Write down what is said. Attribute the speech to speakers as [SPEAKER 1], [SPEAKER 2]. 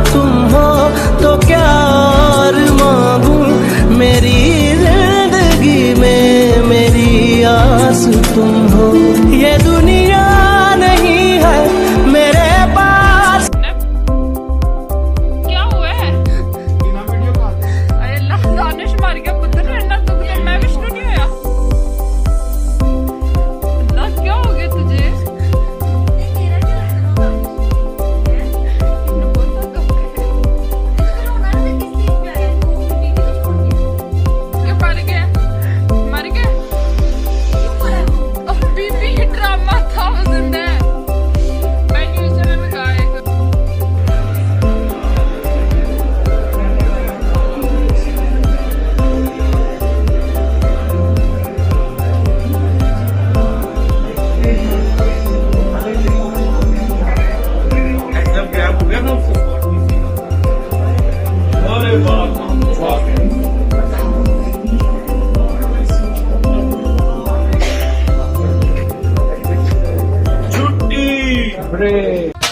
[SPEAKER 1] तुम हो तो क्या और मांगू, मेरी जिंदगी में मेरी आस तुम हो। ये दुनिया नहीं है मेरे पास।
[SPEAKER 2] क्या हुआ है? अरे अल्लाह दानिश मार गया पुत्र, रहना तू तो मैं विष्णु नहीं होया। अल्लाह क्या हो गया तुझे? क्या मर गया? मर गया? और बीबी ड्रामा था वो जिंदा है। मैं न्यूज़ चैनल में गाया
[SPEAKER 3] छुट्टी ब्रेक।